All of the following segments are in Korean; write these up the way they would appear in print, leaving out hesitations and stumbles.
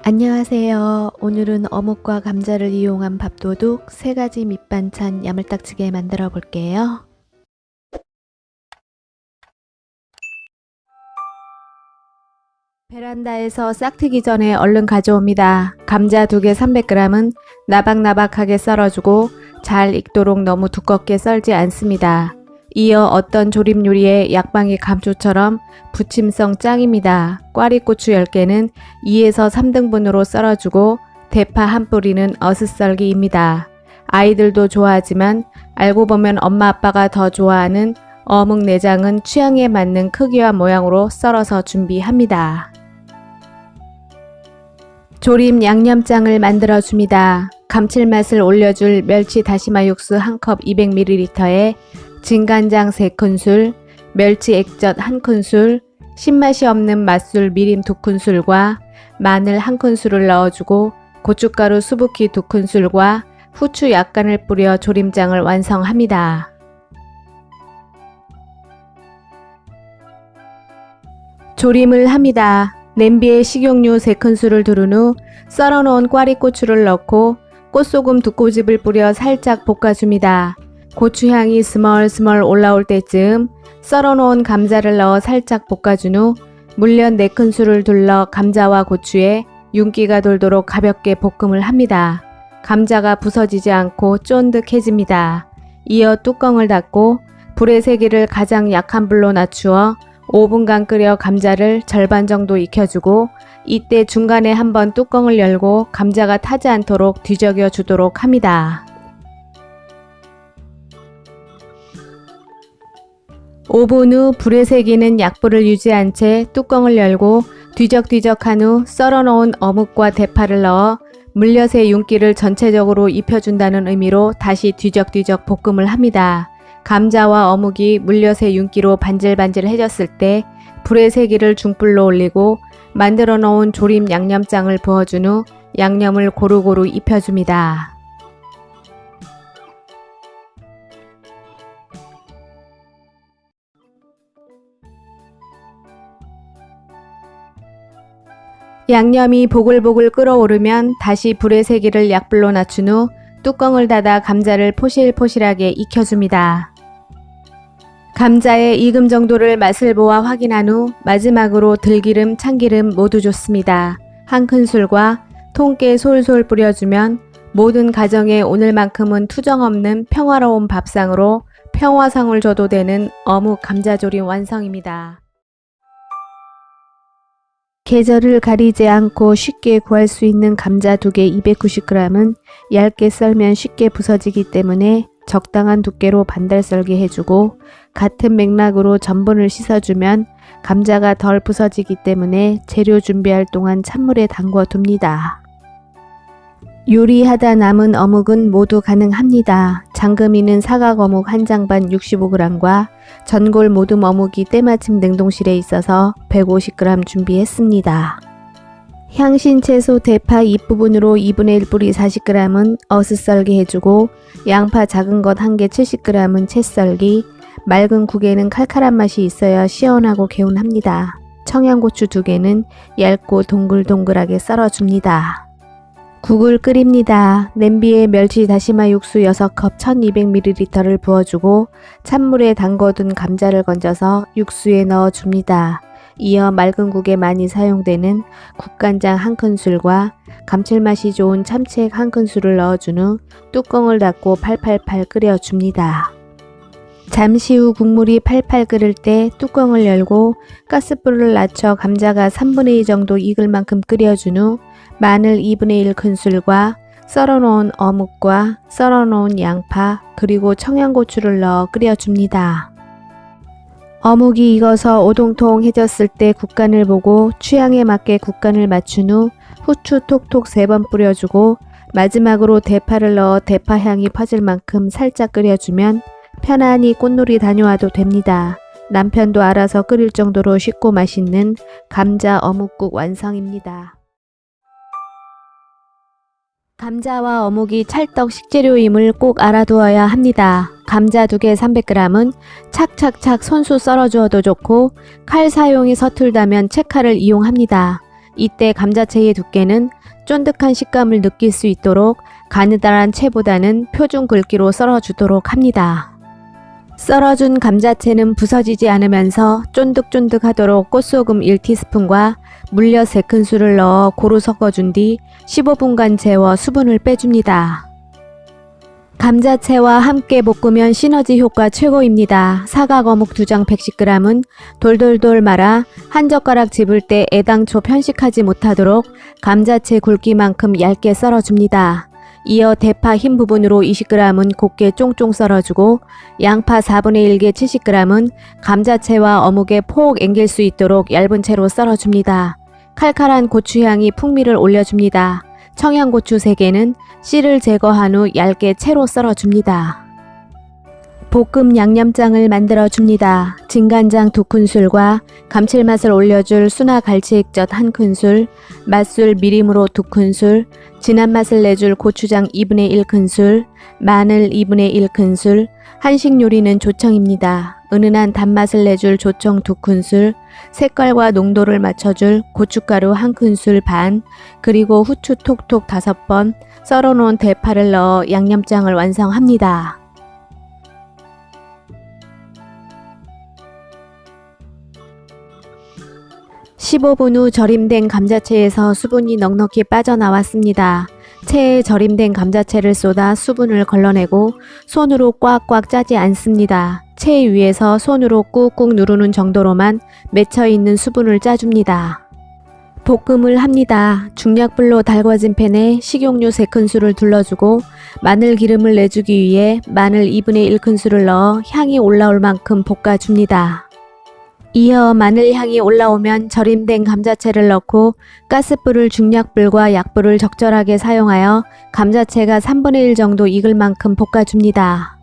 안녕하세요. 오늘은 어묵과 감자를 이용한 밥도둑 3가지 밑반찬 야물딱지게 만들어 볼게요. 베란다에서 싹트기 전에 얼른 가져옵니다. 감자 2개 300g은 나박나박하게 썰어주고 잘 익도록 너무 두껍게 썰지 않습니다. 이어 어떤 조림 요리에 약방이 감초처럼 부침성 짱입니다. 꽈리고추 10개는 2에서 3등분으로 썰어주고 대파 한 뿌리는 어슷썰기입니다. 아이들도 좋아하지만 알고 보면 엄마 아빠가 더 좋아하는 어묵 내장은 취향에 맞는 크기와 모양으로 썰어서 준비합니다. 조림 양념장을 만들어 줍니다. 감칠맛을 올려줄 멸치 다시마 육수 1컵 200ml에 진간장 3큰술, 멸치 액젓 1큰술, 신맛이 없는 맛술 미림 2큰술과 마늘 1큰술을 넣어주고 고춧가루 수북히 2큰술과 후추 약간을 뿌려 조림장을 완성합니다. 조림을 합니다. 냄비에 식용유 3큰술을 두른 후 썰어놓은 꽈리고추를 넣고 꽃소금 2꼬집을 뿌려 살짝 볶아줍니다. 고추향이 스멀스멀 올라올 때쯤 썰어놓은 감자를 넣어 살짝 볶아준 후 물엿 4큰술을 둘러 감자와 고추에 윤기가 돌도록 가볍게 볶음을 합니다. 감자가 부서지지 않고 쫀득해집니다. 이어 뚜껑을 닫고 불의 세기를 가장 약한 불로 낮추어 5분간 끓여 감자를 절반 정도 익혀주고 이때 중간에 한번 뚜껑을 열고 감자가 타지 않도록 뒤적여 주도록 합니다. 5분 후 불의 세기는 약불을 유지한 채 뚜껑을 열고 뒤적뒤적한 후 썰어놓은 어묵과 대파를 넣어 물엿의 윤기를 전체적으로 입혀준다는 의미로 다시 뒤적뒤적 볶음을 합니다. 감자와 어묵이 물엿의 윤기로 반질반질해졌을 때 불의 세기를 중불로 올리고 만들어 놓은 조림 양념장을 부어준 후 양념을 고루고루 입혀줍니다. 양념이 보글보글 끓어오르면 다시 불의 세기를 약불로 낮춘 후 뚜껑을 닫아 감자를 포실포실하게 익혀줍니다. 감자의 익음 정도를 맛을 보아 확인한 후 마지막으로 들기름, 참기름 모두 좋습니다. 1큰술과 통깨 솔솔 뿌려주면 모든 가정에 오늘만큼은 투정 없는 평화로운 밥상으로 평화상을 줘도 되는 어묵 감자조림 완성입니다. 계절을 가리지 않고 쉽게 구할 수 있는 감자 2개 290g은 얇게 썰면 쉽게 부서지기 때문에 적당한 두께로 반달 썰기 해주고 같은 맥락으로 전분을 씻어주면 감자가 덜 부서지기 때문에 재료 준비할 동안 찬물에 담궈 둡니다. 요리하다 남은 어묵은 모두 가능합니다. 장금이는 사각어묵 1장 반 65g과 전골 모듬 어묵이 때마침 냉동실에 있어서 150g 준비했습니다. 향신 채소 대파 잎부분으로 2분의 1 뿌리 40g은 어슷썰기 해주고 양파 작은 것 1개 70g은 채 썰기, 맑은 국에는 칼칼한 맛이 있어야 시원하고 개운합니다. 청양고추 2개는 얇고 동글동글하게 썰어줍니다. 국을 끓입니다. 냄비에 멸치 다시마 육수 6컵 1200ml를 부어주고 찬물에 담궈둔 감자를 건져서 육수에 넣어줍니다. 이어 맑은 국에 많이 사용되는 국간장 1큰술과 감칠맛이 좋은 참치액 1큰술을 넣어준 후 뚜껑을 닫고 팔팔팔 끓여줍니다. 잠시 후 국물이 팔팔 끓을 때 뚜껑을 열고 가스불을 낮춰 감자가 3분의 2 정도 익을 만큼 끓여준 후 마늘 2분의 1 큰술과 썰어놓은 어묵과 썰어놓은 양파 그리고 청양고추를 넣어 끓여줍니다. 어묵이 익어서 오동통해졌을 때 국간을 보고 취향에 맞게 국간을 맞춘 후 후추 톡톡 3번 뿌려주고 마지막으로 대파를 넣어 대파 향이 퍼질 만큼 살짝 끓여주면 편안히 꽃놀이 다녀와도 됩니다. 남편도 알아서 끓일 정도로 쉽고 맛있는 감자 어묵국 완성입니다. 감자와 어묵이 찰떡 식재료임을 꼭 알아두어야 합니다. 감자 2개 300g은 착착착 손수 썰어주어도 좋고 칼 사용이 서툴다면 채칼을 이용합니다. 이때 감자채의 두께는 쫀득한 식감을 느낄 수 있도록 가느다란 채보다는 표준 굵기로 썰어주도록 합니다. 썰어준 감자채는 부서지지 않으면서 쫀득쫀득하도록 꽃소금 1티스푼과 물엿 3큰술을 넣어 고루 섞어준 뒤 15분간 재워 수분을 빼줍니다. 감자채와 함께 볶으면 시너지 효과 최고입니다. 사각 어묵 2장 110g은 돌돌돌 말아 한 젓가락 집을 때 애당초 편식하지 못하도록 감자채 굵기만큼 얇게 썰어줍니다. 이어 대파 흰 부분으로 20g은 곱게 쫑쫑 썰어주고 양파 4분의 1개 70g은 감자채와 어묵에 폭 앵길 수 있도록 얇은 채로 썰어줍니다. 칼칼한 고추향이 풍미를 올려줍니다. 청양고추 3개는 씨를 제거한 후 얇게 채로 썰어줍니다. 볶음 양념장을 만들어줍니다. 진간장 2큰술과 감칠맛을 올려줄 순화 갈치액젓 1큰술, 맛술 미림으로 2큰술, 진한맛을 내줄 고추장 2분의 1큰술, 마늘 2분의 1큰술, 한식 요리는 조청입니다. 은은한 단맛을 내줄 조청 2큰술, 색깔과 농도를 맞춰줄 고춧가루 1큰술 반, 그리고 후추 톡톡 5번, 썰어놓은 대파를 넣어 양념장을 완성합니다. (15분) 후 절임된 감자채에서 수분이 넉넉히 빠져나왔습니다. 채에 절임된 감자채를 쏟아 수분을 걸러내고 손으로 꽉꽉 짜지 않습니다. 채 위에서 손으로 꾹꾹 누르는 정도로만 맺혀있는 수분을 짜줍니다. 볶음을 합니다. 중약불로 달궈진 팬에 식용유 3큰술을 둘러주고 마늘 기름을 내주기 위해 마늘 2분의 1큰술을 넣어 향이 올라올 만큼 볶아줍니다. 이어 마늘 향이 올라오면 절임된 감자채를 넣고 가스불을 중약불과 약불을 적절하게 사용하여 감자채가 3분의 1 정도 익을 만큼 볶아줍니다.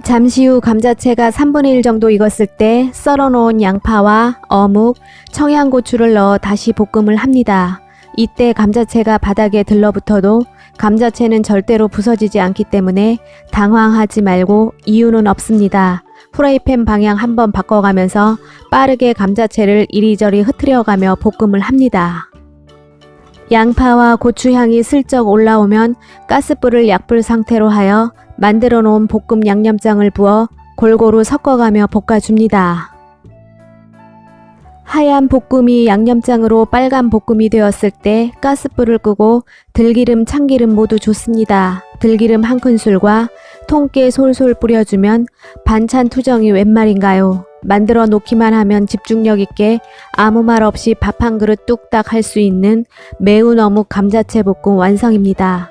잠시 후 감자채가 3분의 1 정도 익었을 때 썰어놓은 양파와 어묵, 청양고추를 넣어 다시 볶음을 합니다. 이때 감자채가 바닥에 들러붙어도 감자채는 절대로 부서지지 않기 때문에 당황하지 말고 이유는 없습니다. 프라이팬 방향 한번 바꿔가면서 빠르게 감자채를 이리저리 흐트려가며 볶음을 합니다. 양파와 고추향이 슬쩍 올라오면 가스불을 약불 상태로 하여 만들어 놓은 볶음 양념장을 부어 골고루 섞어가며 볶아줍니다. 하얀 볶음이 양념장으로 빨간 볶음이 되었을 때 가스불을 끄고 들기름, 참기름 모두 좋습니다. 들기름 1큰술과 통깨 솔솔 뿌려주면 반찬 투정이 웬 말인가요? 만들어 놓기만 하면 집중력 있게 아무 말 없이 밥 한 그릇 뚝딱 할 수 있는 매운 어묵 감자채 볶음 완성입니다.